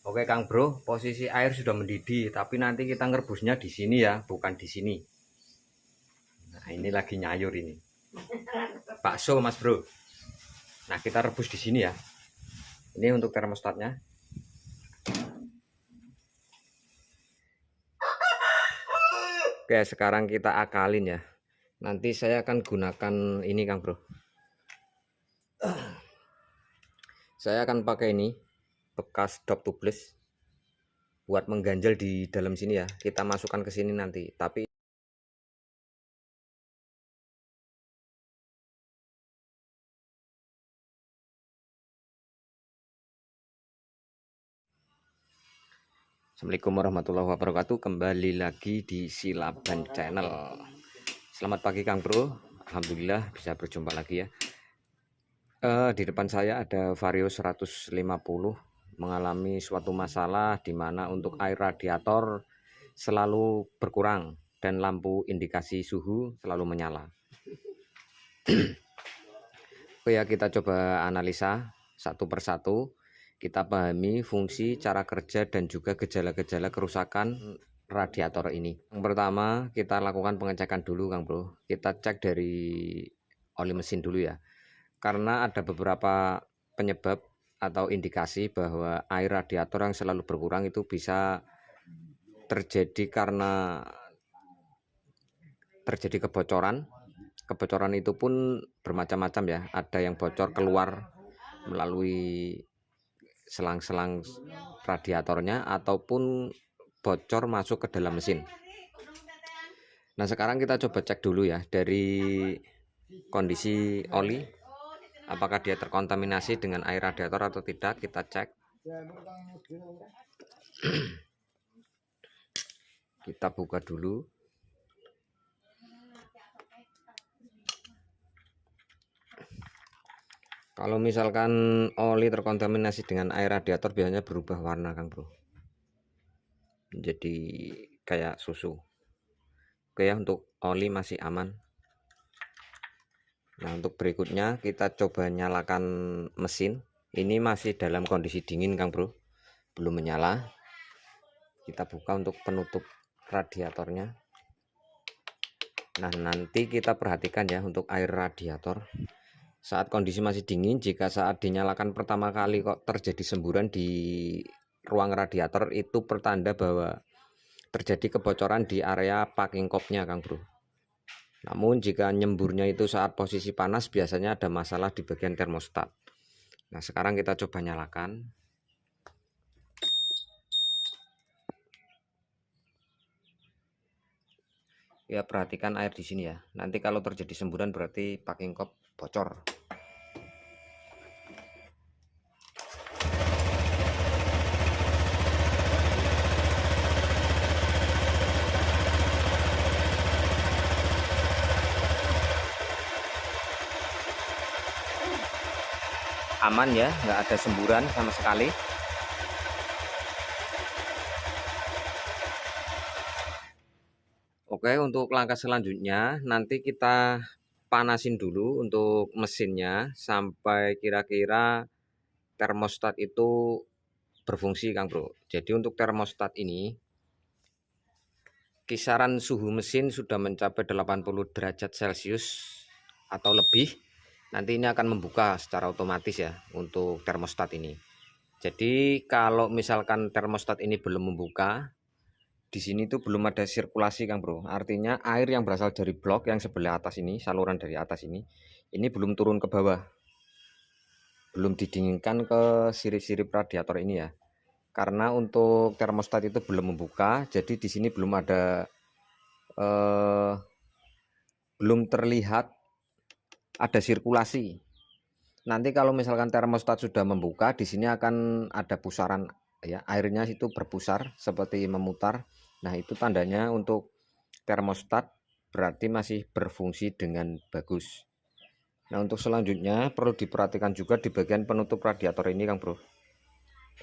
Oke Kang Bro, posisi air sudah mendidih, tapi nanti kita ngerebusnya di sini ya, bukan di sini. Nah, ini lagi nyayur ini. Bakso Mas Bro. Nah, kita rebus di sini ya. Ini untuk termostatnya. Oke, sekarang kita akalin ya. Nanti saya akan gunakan ini Kang Bro. Saya akan pakai ini bekas dop tubeless buat mengganjal di dalam sini ya. Kita masukkan ke sini nanti. Tapi Assalamualaikum warahmatullahi wabarakatuh. Kembali lagi di Silaban Channel. Selamat pagi Kang Bro. Alhamdulillah bisa berjumpa lagi ya. Di depan saya ada Vario 150 mengalami suatu masalah di mana untuk air radiator selalu berkurang dan lampu indikasi suhu selalu menyala. Oke ya, kita coba analisa satu persatu. Kita pahami fungsi, cara kerja, dan juga gejala-gejala kerusakan radiator ini. Yang pertama, kita lakukan pengecekan dulu Kang Bro. Kita cek dari oli mesin dulu ya. Karena ada beberapa penyebab atau indikasi bahwa air radiator yang selalu berkurang itu bisa terjadi karena terjadi kebocoran. Kebocoran itu pun bermacam-macam ya. Ada yang bocor keluar melalui selang-selang radiatornya ataupun bocor masuk ke dalam mesin. Nah, sekarang kita coba cek dulu ya dari kondisi oli, apakah dia terkontaminasi dengan air radiator atau tidak. Kita cek. Kita buka dulu. Kalau misalkan oli terkontaminasi dengan air radiator biasanya berubah warna Kang Bro, jadi kayak susu. Oke ya, untuk oli masih aman. Nah, untuk berikutnya kita coba nyalakan mesin. Ini masih dalam kondisi dingin Kang Bro, belum menyala. Kita buka untuk penutup radiatornya. Nah, nanti kita perhatikan ya untuk air radiator. Saat kondisi masih dingin, jika saat dinyalakan pertama kali kok terjadi semburan di ruang radiator, itu pertanda bahwa terjadi kebocoran di area packing kopnya Kang Bro. Namun jika nyemburnya itu saat posisi panas, biasanya ada masalah di bagian termostat. Nah, sekarang kita coba nyalakan. Ya, perhatikan air di sini ya. Nanti kalau terjadi semburan berarti packing kop bocor. Aman ya, nggak ada semburan sama sekali. Oke, untuk langkah selanjutnya nanti kita panasin dulu untuk mesinnya sampai kira-kira termostat itu berfungsi Kang Bro. Jadi untuk termostat ini kisaran suhu mesin sudah mencapai 80 derajat Celcius atau lebih. Nanti ini akan membuka secara otomatis ya untuk termostat ini. Jadi kalau misalkan termostat ini belum membuka, di sini tuh belum ada sirkulasi Kang Bro. Artinya air yang berasal dari blok yang sebelah atas ini, saluran dari atas ini belum turun ke bawah. Belum didinginkan ke sirip-sirip radiator ini ya. Karena untuk termostat itu belum membuka, jadi di sini belum terlihat ada sirkulasi. Nanti kalau misalkan termostat sudah membuka, di sini akan ada pusaran ya, airnya itu berpusar seperti memutar. Nah, itu tandanya untuk termostat berarti masih berfungsi dengan bagus. Nah, untuk selanjutnya perlu diperhatikan juga di bagian penutup radiator ini Kang Bro.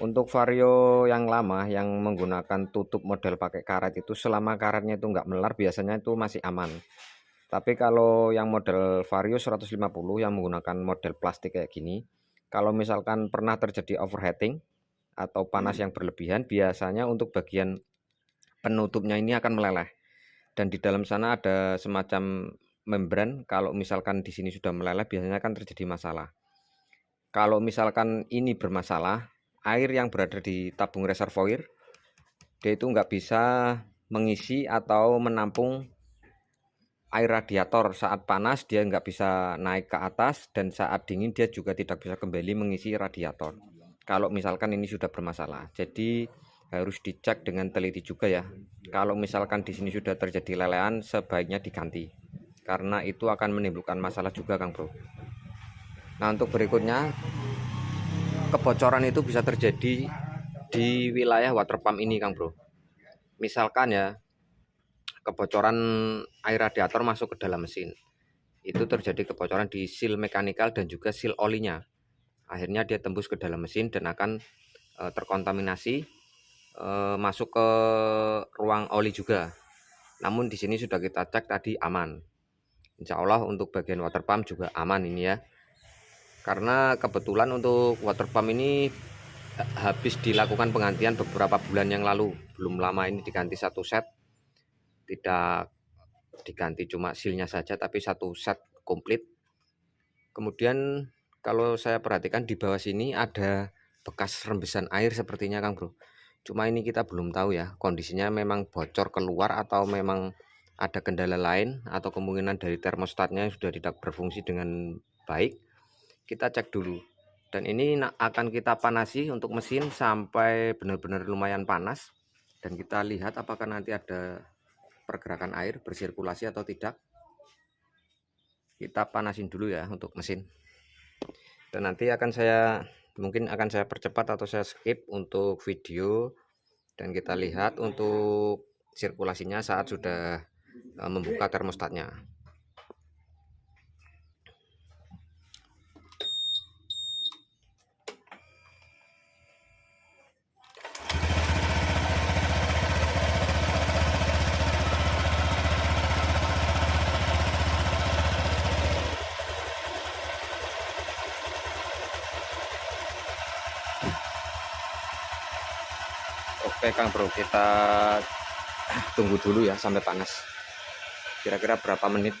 Untuk Vario yang lama yang menggunakan tutup model pakai karet itu, selama karetnya itu nggak melar biasanya itu masih aman. Tapi kalau yang model Vario 150 yang menggunakan model plastik kayak gini, kalau misalkan pernah terjadi overheating atau panas yang berlebihan, biasanya untuk bagian penutupnya ini akan meleleh. Dan di dalam sana ada semacam membran. Kalau misalkan di sini sudah meleleh, biasanya akan terjadi masalah. Kalau misalkan ini bermasalah, air yang berada di tabung reservoir dia itu nggak bisa mengisi atau menampung air radiator. Saat panas dia nggak bisa naik ke atas, dan saat dingin dia juga tidak bisa kembali mengisi radiator. Kalau misalkan ini sudah bermasalah, jadi harus dicek dengan teliti juga ya. Kalau misalkan di sini sudah terjadi lelehan, sebaiknya diganti, karena itu akan menimbulkan masalah juga, Kang Bro. Nah, untuk berikutnya, kebocoran itu bisa terjadi di wilayah water pump ini, Kang Bro. Misalkan ya, kebocoran air radiator masuk ke dalam mesin, itu terjadi kebocoran di seal mekanikal dan juga seal olinya. Akhirnya dia tembus ke dalam mesin dan akan terkontaminasi, masuk ke ruang oli juga. Namun di sini sudah kita cek tadi aman. Insya Allah untuk bagian water pump juga aman ini ya. Karena kebetulan untuk water pump ini habis dilakukan penggantian beberapa bulan yang lalu. Belum lama ini diganti satu set. Tidak diganti cuma sealnya saja, tapi satu set komplit. Kemudian kalau saya perhatikan di bawah sini ada bekas rembesan air sepertinya, Kang Bro. Cuma ini kita belum tahu ya, kondisinya memang bocor keluar atau memang ada kendala lain, atau kemungkinan dari termostatnya sudah tidak berfungsi dengan baik. Kita cek dulu. Dan ini akan kita panasi untuk mesin sampai benar-benar lumayan panas, dan kita lihat apakah nanti ada pergerakan air bersirkulasi atau tidak. Kita panasin dulu ya untuk mesin. Dan nanti mungkin akan saya percepat atau saya skip untuk video, dan kita lihat untuk sirkulasinya saat sudah membuka termostatnya. Oke Kang Bro, kita tunggu dulu ya sampai panas. Kira-kira berapa menit?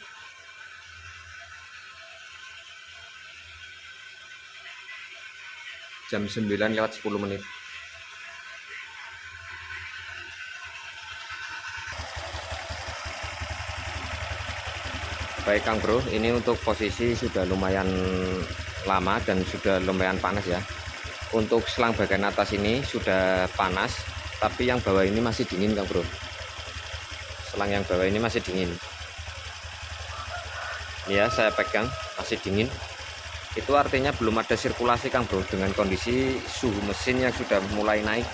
Jam 9:10. Baik Kang Bro, ini untuk posisi sudah lumayan lama dan sudah lumayan panas ya. Untuk selang bagian atas ini sudah panas, tapi yang bawah ini masih dingin Kang Bro. Selang yang bawah ini masih dingin. Ya, saya pegang masih dingin. Itu artinya belum ada sirkulasi Kang Bro, dengan kondisi suhu mesin yang sudah mulai naik.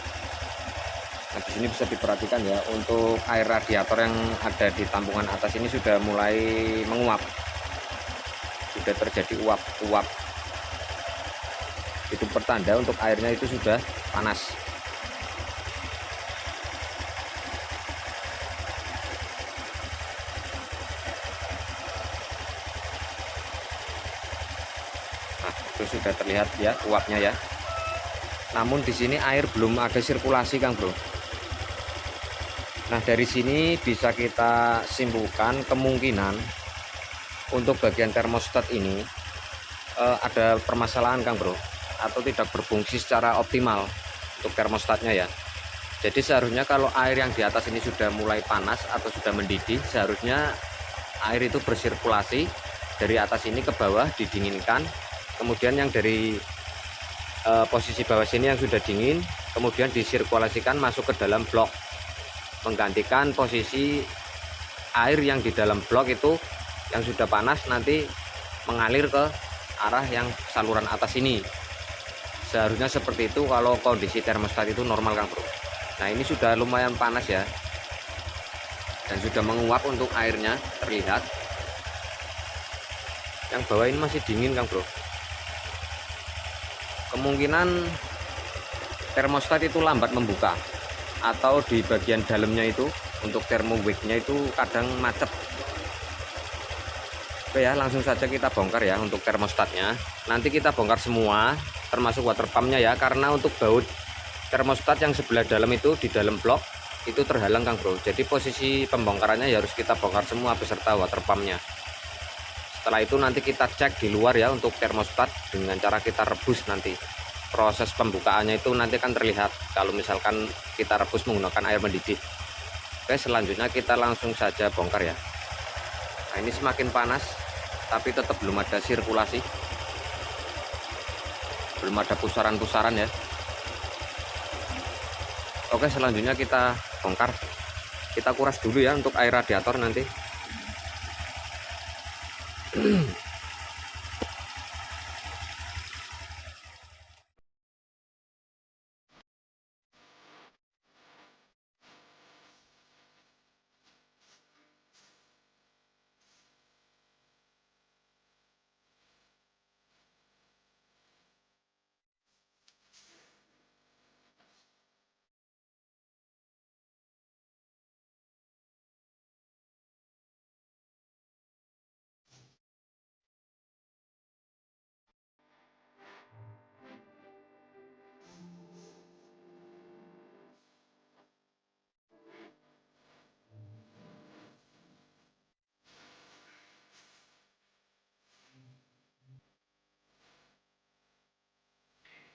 Nah, di sini bisa diperhatikan ya, untuk air radiator yang ada di tampungan atas ini sudah mulai menguap. Sudah terjadi uap-uap. Itu pertanda untuk airnya itu sudah panas. Nah, itu sudah terlihat ya uapnya ya. Namun di sini air belum ada sirkulasi Kang Bro. Nah, dari sini bisa kita simpulkan kemungkinan untuk bagian termostat ini ada permasalahan Kang Bro, atau tidak berfungsi secara optimal untuk termostatnya ya. Jadi seharusnya kalau air yang di atas ini sudah mulai panas atau sudah mendidih, seharusnya air itu bersirkulasi dari atas ini ke bawah, didinginkan. Kemudian yang dari posisi bawah sini yang sudah dingin, kemudian disirkulasikan masuk ke dalam blok, menggantikan posisi air yang di dalam blok itu yang sudah panas nanti mengalir ke arah yang saluran atas ini. Seharusnya seperti itu kalau kondisi termostat itu normal Kang Bro. Nah, ini sudah lumayan panas ya, dan sudah menguap untuk airnya terlihat. Yang bawah ini masih dingin Kang Bro. Kemungkinan termostat itu lambat membuka, atau di bagian dalamnya itu untuk thermowake-nya itu kadang macet. Oke ya, langsung saja kita bongkar ya untuk termostatnya. Nanti kita bongkar semua termasuk water pumpnya ya, karena untuk baut termostat yang sebelah dalam itu di dalam blok itu terhalang Kang Bro. Jadi posisi pembongkarannya ya harus kita bongkar semua beserta water pumpnya. Setelah itu nanti kita cek di luar ya untuk termostat dengan cara kita rebus nanti. Proses pembukaannya itu nanti akan terlihat kalau misalkan kita rebus menggunakan air mendidih. Oke, selanjutnya kita langsung saja bongkar ya. Nah, ini semakin panas tapi tetap belum ada sirkulasi, belum ada pusaran-pusaran ya. Oke, selanjutnya kita bongkar. Kita kuras dulu ya untuk air radiator nanti.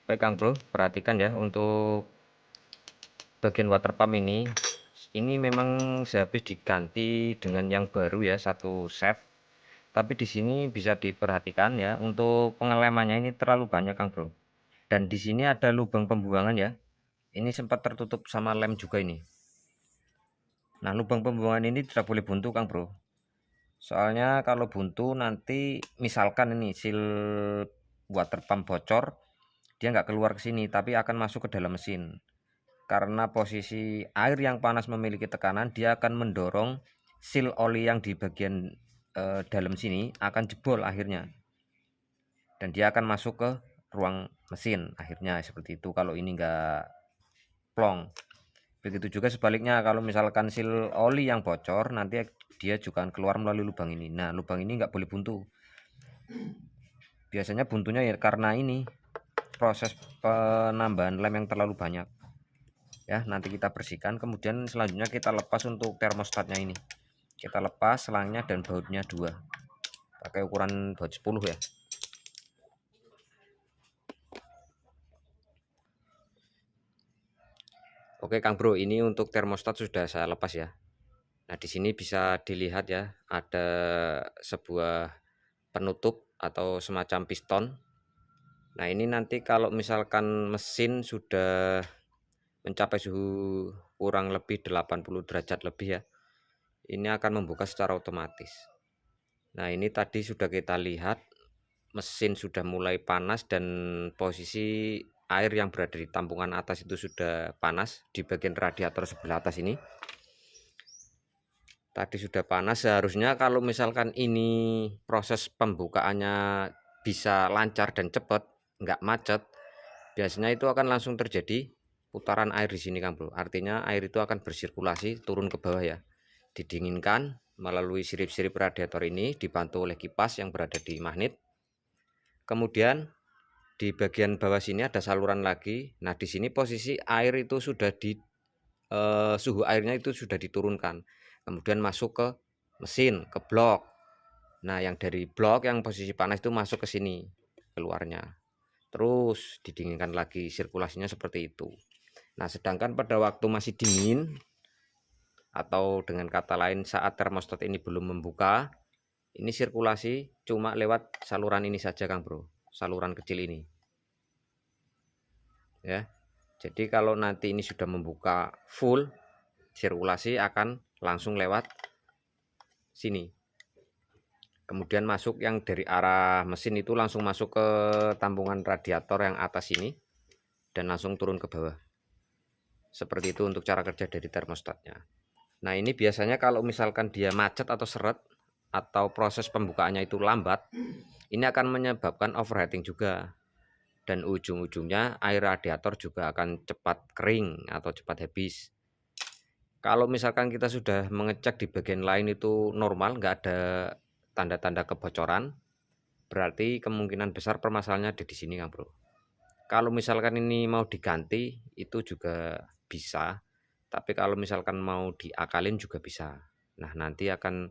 Baik Kang Bro, perhatikan ya untuk bagian water pump ini memang sehabis diganti dengan yang baru ya, satu set. Tapi di sini bisa diperhatikan ya, untuk pengelemannya ini terlalu banyak Kang Bro. Dan di sini ada lubang pembuangan ya. Ini sempat tertutup sama lem juga ini. Nah, lubang pembuangan ini tidak boleh buntu Kang Bro. Soalnya kalau buntu nanti misalkan ini seal water pump bocor, dia nggak keluar ke sini tapi akan masuk ke dalam mesin. Karena posisi air yang panas memiliki tekanan, dia akan mendorong seal oli yang di bagian dalam sini akan jebol akhirnya. Dan dia akan masuk ke ruang mesin akhirnya seperti itu kalau ini nggak plong. Begitu juga sebaliknya kalau misalkan seal oli yang bocor, nanti dia juga akan keluar melalui lubang ini. Nah, lubang ini nggak boleh buntu. Biasanya buntunya ya karena ini proses penambahan lem yang terlalu banyak. Ya, nanti kita bersihkan, kemudian selanjutnya kita lepas untuk termostatnya ini. Kita lepas selangnya dan bautnya 2. Pakai ukuran baut 10 ya. Oke Kang Bro, ini untuk termostat sudah saya lepas ya. Nah, di sini bisa dilihat ya, ada sebuah penutup atau semacam piston. Nah, ini nanti kalau misalkan mesin sudah mencapai suhu kurang lebih 80 derajat lebih ya, ini akan membuka secara otomatis. Nah, ini tadi sudah kita lihat mesin sudah mulai panas dan posisi air yang berada di tampungan atas itu sudah panas di bagian radiator sebelah atas ini. Tadi sudah panas, seharusnya kalau misalkan ini proses pembukaannya bisa lancar dan cepat, nggak macet, biasanya itu akan langsung terjadi putaran air di sini Kang Bro. Artinya air itu akan bersirkulasi turun ke bawah ya. Didinginkan melalui sirip-sirip radiator ini dibantu oleh kipas yang berada di magnet. Kemudian di bagian bawah sini ada saluran lagi. Nah, di sini posisi air itu sudah di suhu airnya itu sudah diturunkan. Kemudian masuk ke mesin, ke blok. Nah, yang dari blok yang posisi panas itu masuk ke sini keluarnya. Terus didinginkan lagi, sirkulasinya seperti itu. Nah, sedangkan pada waktu masih dingin atau dengan kata lain saat termostat ini belum membuka, ini sirkulasi cuma lewat saluran ini saja Kang Bro, saluran kecil ini. Ya. Jadi kalau nanti ini sudah membuka full, sirkulasi akan langsung lewat sini. Kemudian masuk yang dari arah mesin itu langsung masuk ke tampungan radiator yang atas ini dan langsung turun ke bawah. Seperti itu untuk cara kerja dari termostatnya. Nah, ini biasanya kalau misalkan dia macet atau seret atau proses pembukaannya itu lambat, ini akan menyebabkan overheating juga. Dan ujung-ujungnya air radiator juga akan cepat kering atau cepat habis. Kalau misalkan kita sudah mengecek di bagian lain itu normal, nggak ada tanda-tanda kebocoran, berarti kemungkinan besar permasalahannya ada di sini Kang Bro. Kalau misalkan ini mau diganti itu juga bisa, tapi kalau misalkan mau diakalin juga bisa. Nah, nanti akan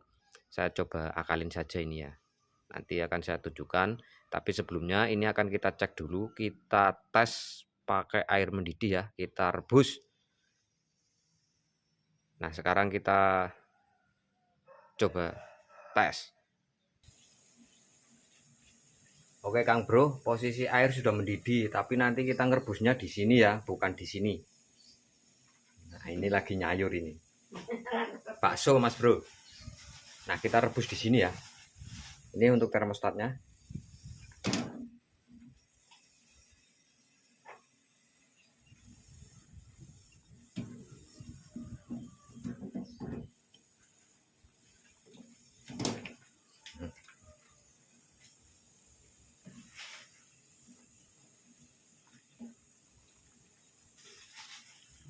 saya coba akalin saja ini ya. Nanti akan saya tunjukkan, tapi sebelumnya ini akan kita cek dulu, kita tes pakai air mendidih ya, kita rebus. Nah, sekarang kita coba tes. Oke Kang Bro, posisi air sudah mendidih, tapi nanti kita ngerebusnya di sini ya, bukan di sini. Nah, ini lagi nyayur ini. Bakso Mas Bro. Nah, kita rebus di sini ya. Ini untuk termostatnya.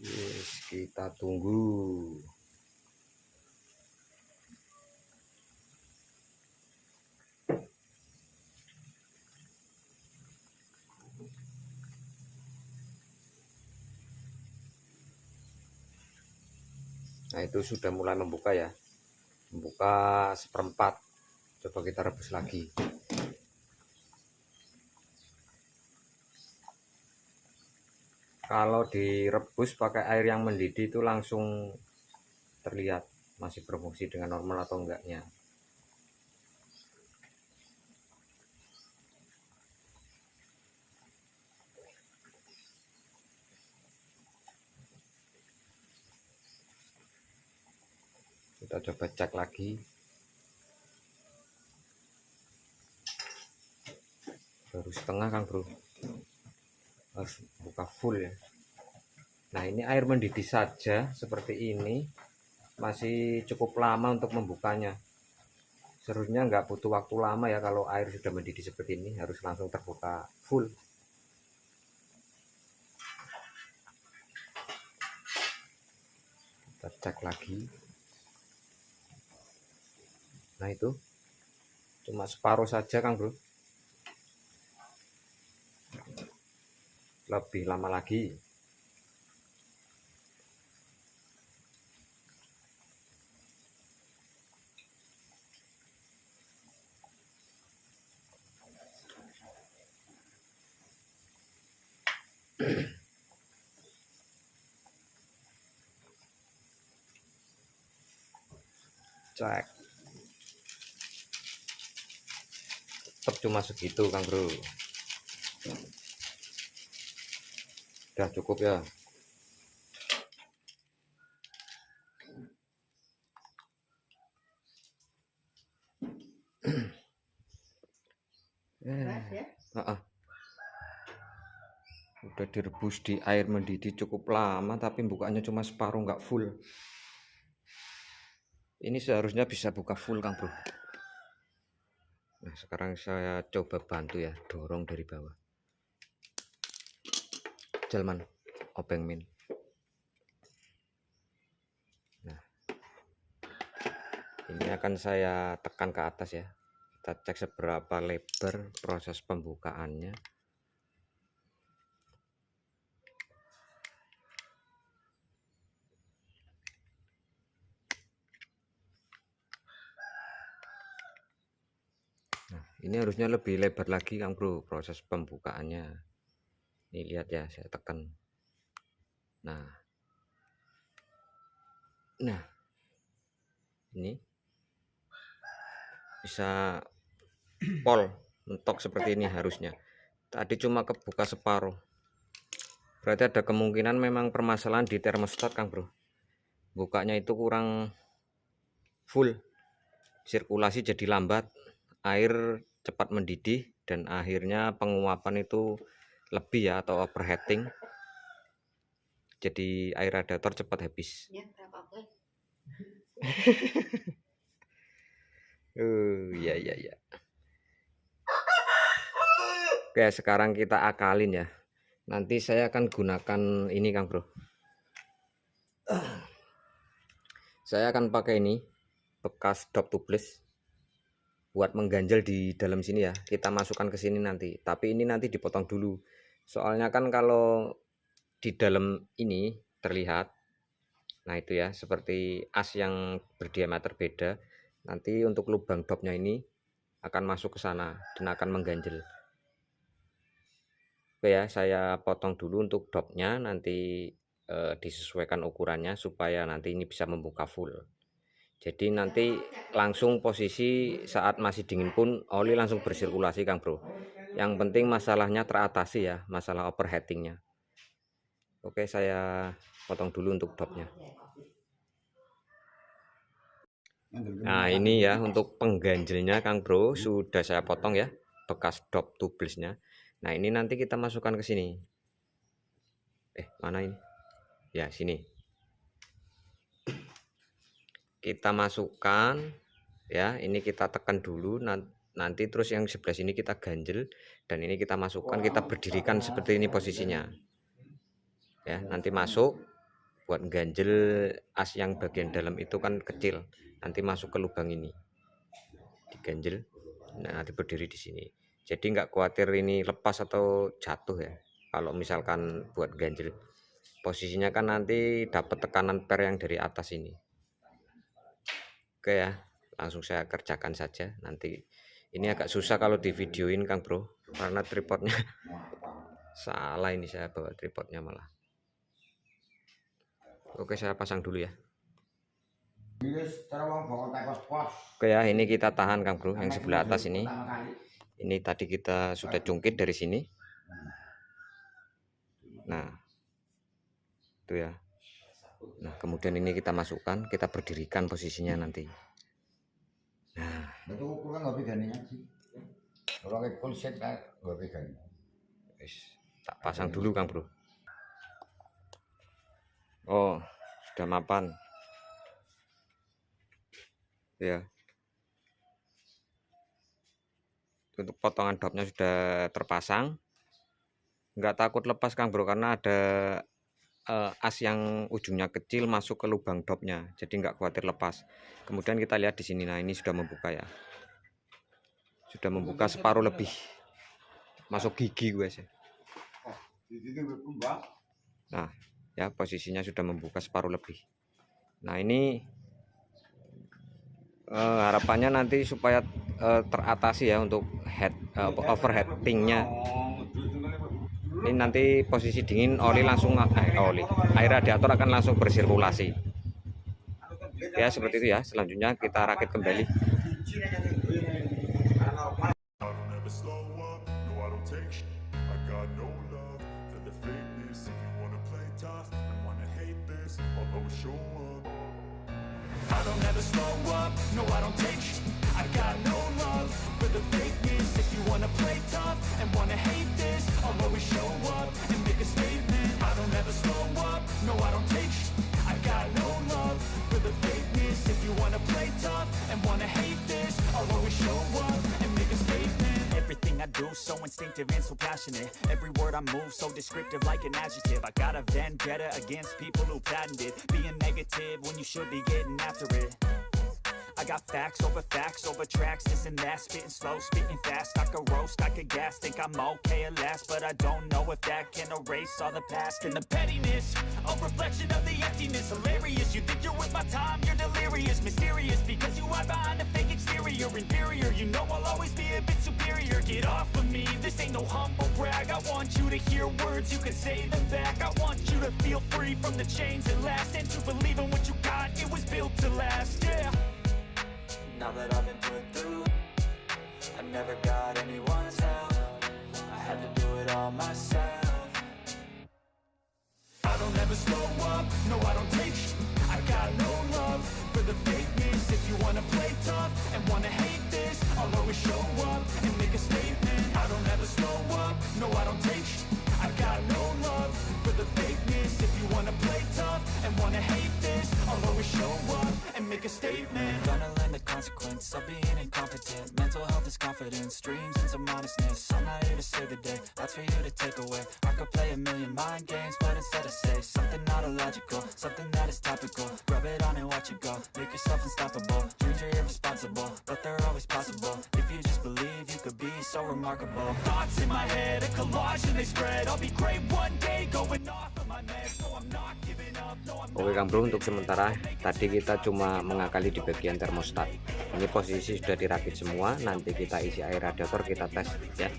Yes, kita tunggu. Nah, itu sudah mulai membuka ya. Membuka seperempat. Coba kita rebus lagi. Kalau direbus pakai air yang mendidih itu langsung terlihat masih berfungsi dengan normal atau enggaknya. Kita coba cek lagi. Baru setengah Kang Bro. Harus buka full ya. Nah, ini air mendidih saja seperti ini masih cukup lama untuk membukanya. Seharusnya nggak butuh waktu lama ya, kalau air sudah mendidih seperti ini harus langsung terbuka full. Kita cek lagi. Nah, itu cuma separuh saja Kang Bro. Lebih lama lagi. Cek. Tetap cuma segitu Kang Bro. Udah cukup ya. Udah direbus di air mendidih cukup lama, tapi bukanya cuma separuh, nggak full. Ini seharusnya bisa buka full Kang Bro. Nah, sekarang saya coba bantu ya, dorong dari bawah. Jalman obeng min. Nah, ini akan saya tekan ke atas ya. Kita cek seberapa lebar proses pembukaannya. Nah, ini harusnya lebih lebar lagi Kang Bro proses pembukaannya. Ini lihat ya, saya tekan. Nah, ini bisa pol mentok seperti ini harusnya. Tadi cuma kebuka separuh. Berarti ada kemungkinan memang permasalahan di termostat Kang Bro. Bukanya itu kurang full. Sirkulasi jadi lambat, air cepat mendidih, dan akhirnya penguapan itu lebih ya, atau overheating. Jadi air radiator cepat habis. Ya, ya. Oke, sekarang kita akalin ya. Nanti saya akan gunakan ini Kang Bro. Saya akan pakai ini bekas dop tubeless buat mengganjal di dalam sini ya. Kita masukkan ke sini nanti. Tapi ini nanti dipotong dulu. Soalnya kan kalau di dalam ini terlihat, nah itu ya, seperti as yang berdiameter beda. Nanti untuk lubang dopnya ini akan masuk ke sana dan akan mengganjel. Oke ya, saya potong dulu untuk dopnya, nanti disesuaikan ukurannya supaya nanti ini bisa membuka full. Jadi nanti langsung posisi saat masih dingin pun oli langsung bersirkulasi Kang Bro. Yang penting masalahnya teratasi ya, masalah overheatingnya. Oke, saya potong dulu untuk dopnya. Nah ini ya untuk pengganjelnya Kang Bro, sudah saya potong ya, bekas dop tublesnya. Nah ini nanti kita masukkan ke sini. Mana ini? Ya sini. Kita masukkan ya, ini kita tekan dulu, nanti terus yang sebelah sini kita ganjel, dan ini kita masukkan, kita berdirikan seperti ini posisinya. Ya, nanti masuk buat ganjel as yang bagian dalam itu kan kecil, nanti masuk ke lubang ini, diganjel. Nah, nanti berdiri di sini. Jadi nggak khawatir ini lepas atau jatuh ya. Kalau misalkan buat ganjel, posisinya kan nanti dapat tekanan per yang dari atas ini. Oke ya, langsung saya kerjakan saja. Nanti ini agak susah kalau di videoin Kang Bro, karena tripodnya salah, ini saya bawa tripodnya malah. Oke, saya pasang dulu ya. Oke ya, ini kita tahan Kang Bro, yang sebelah atas ini. Ini tadi kita sudah jungkit dari sini. Nah, itu ya. Nah, kemudian ini kita masukkan, kita berdirikan posisinya nanti. Nah, itu ukuran nggak bedanya sih. Kalau kayak full set nggak bedanya. Tak pasang dulu Kang Bro. Oh, sudah mapan. Ya. Untuk potongan dopnya sudah terpasang. Nggak takut lepas Kang Bro, karena ada as yang ujungnya kecil masuk ke lubang dopnya, jadi nggak khawatir lepas. Kemudian kita lihat di sini, nah ini sudah membuka ya, sudah membuka separuh lebih, masuk gigi gue sih. Nah ya, posisinya sudah membuka separuh lebih. Nah ini harapannya nanti supaya teratasi ya untuk overheatingnya. Ini nanti posisi dingin, oli langsung air radiator akan langsung bersirkulasi ya, seperti itu ya. Selanjutnya kita rakit kembali. So instinctive and so passionate. Every word I move so descriptive like an adjective. I got a vendetta against people who patented being negative when you should be getting after it. I got facts over tracks, this and that, spitting slow, spitting fast. I could roast, I could gas, think I'm okay at last, but I don't know if that can erase all the past. And the pettiness, a reflection of the emptiness. Hilarious, you think you're worth my time, you're delirious. Mysterious, because you hide behind a fake exterior. Inferior, you know I'll always be a bit superior. Get off of me, this ain't no humble brag. I want you to hear words, you can say them back. I want you to feel free from the chains that last, and to believe in what you got, it was built to last, yeah. Now that I've been put through, I never got anyone's help. I had to do it all myself. I don't ever slow up, no I don't take sh**. I got no love for the fakeness. If you wanna play tough and wanna hate this, I'll always show up and make a statement. I don't ever slow up, no I don't take sh**. I got no love for the fakeness. If you wanna play tough and wanna hate this, I'll always show up and make make a statement. Gonna learn the consequence of being incompetent. Mental health is confidence, dreams and some honestness. I'm not here to save the day, that's for you to take away. I could play a million mind games, but instead I say something not illogical, something that is topical. Rub it on and watch it go, make yourself unstoppable. Dreams are irresponsible, but they're always possible. If you just believe, you could be so remarkable. Thoughts in my head, a collage and they spread. I'll be great one day, going off of my meds. No, I'm not giving up. No, I'm Oke Kang Bro, untuk sementara tadi kita cuma mengakali di bagian termostat. Ini posisi sudah dirakit semua, nanti kita isi air radiator, kita tes ya.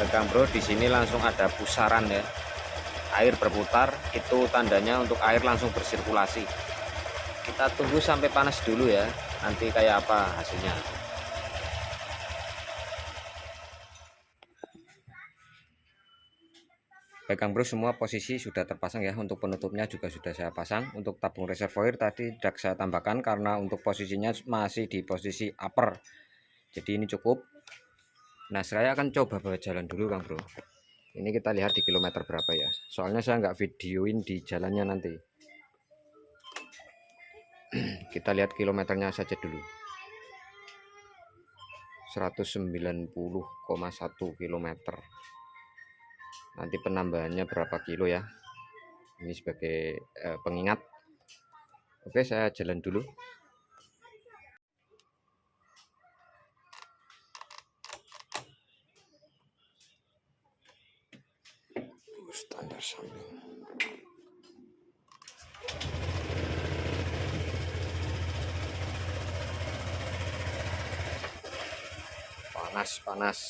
Kang Bro, di sini langsung ada pusaran ya, air berputar, itu tandanya untuk air langsung bersirkulasi. Kita tunggu sampai panas dulu ya, nanti kayak apa hasilnya. Baik Kang Bro, semua posisi sudah terpasang ya, untuk penutupnya juga sudah saya pasang. Untuk tabung reservoir tadi tidak saya tambahkan karena untuk posisinya masih di posisi upper, jadi ini cukup. Nah, saya akan coba bawa jalan dulu Kang Bro. Ini kita lihat di kilometer berapa ya, soalnya saya nggak videoin di jalannya nanti. Kita lihat kilometernya saja dulu, 190,1 km. Nanti penambahannya berapa kilo ya, ini sebagai pengingat. Oke, saya jalan dulu. Standar samping. Panas.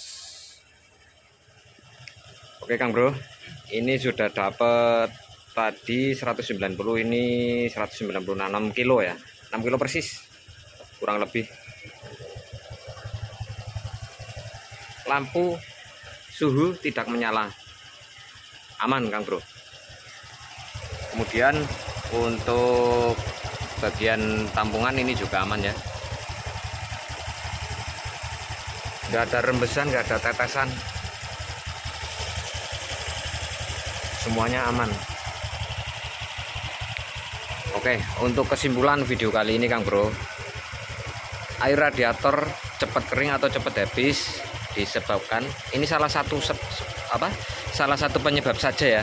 Oke Kang Bro, ini sudah dapat tadi 190, ini 196 kilo ya, 6 kilo persis kurang lebih. Lampu suhu tidak menyala, aman Kang Bro. Kemudian untuk bagian tampungan ini juga aman ya, nggak ada rembesan, nggak ada tetesan, semuanya aman. Oke, untuk kesimpulan video kali ini Kang Bro, air radiator cepat kering atau cepat habis disebabkan ini salah satu penyebab saja ya,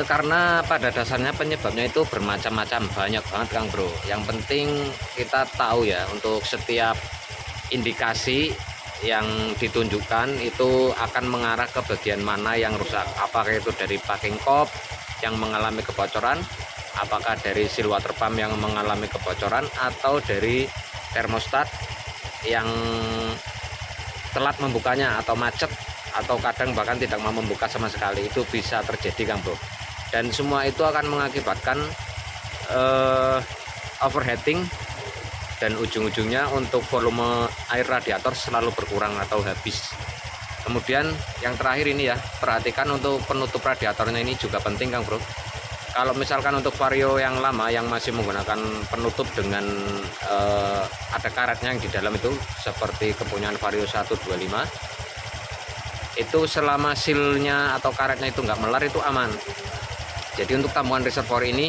karena pada dasarnya penyebabnya itu bermacam-macam, banyak banget Kang Bro. Yang penting kita tahu ya, untuk setiap indikasi yang ditunjukkan itu akan mengarah ke bagian mana yang rusak, apakah itu dari packing kop yang mengalami kebocoran, apakah dari seal water pump yang mengalami kebocoran, atau dari termostat yang telat membukanya atau macet, atau kadang bahkan tidak mau membuka sama sekali. Itu bisa terjadi Kang Bro, dan semua itu akan mengakibatkan overheating, dan ujung-ujungnya untuk volume air radiator selalu berkurang atau habis. Kemudian yang terakhir ini ya, perhatikan untuk penutup radiatornya ini juga penting Kang Bro. Kalau misalkan untuk Vario yang lama yang masih menggunakan penutup dengan ada karetnya yang di dalam itu, seperti kepunyaan Vario 125, itu selama silnya atau karetnya itu nggak melar, itu aman. Jadi untuk tampungan reservoir ini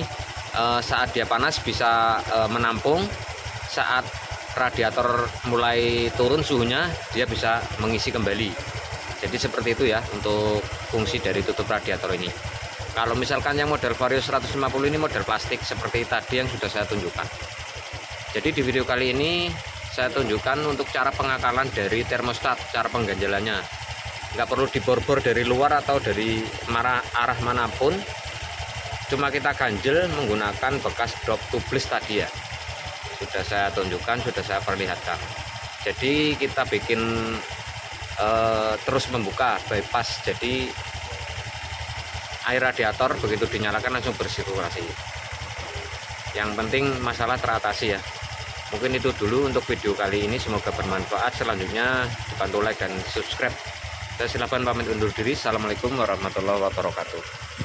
saat dia panas bisa menampung, saat radiator mulai turun suhunya dia bisa mengisi kembali. Jadi seperti itu ya untuk fungsi dari tutup radiator ini. Kalau misalkan yang model Vario 150 ini model plastik seperti tadi yang sudah saya tunjukkan. Jadi di video kali ini saya tunjukkan untuk cara pengakalan dari termostat, cara pengganjalannya. Nggak perlu dibor-bor dari luar atau dari arah manapun, cuma kita ganjel menggunakan bekas drop tubeless tadi ya. Sudah saya tunjukkan, sudah saya perlihatkan. Jadi kita bikin terus membuka bypass, jadi air radiator begitu dinyalakan langsung bersirkulasi. Yang penting masalah teratasi ya. Mungkin itu dulu untuk video kali ini, semoga bermanfaat. Selanjutnya dibantu like dan subscribe. Saya silahkan pamit undur diri. Assalamualaikum warahmatullahi wabarakatuh.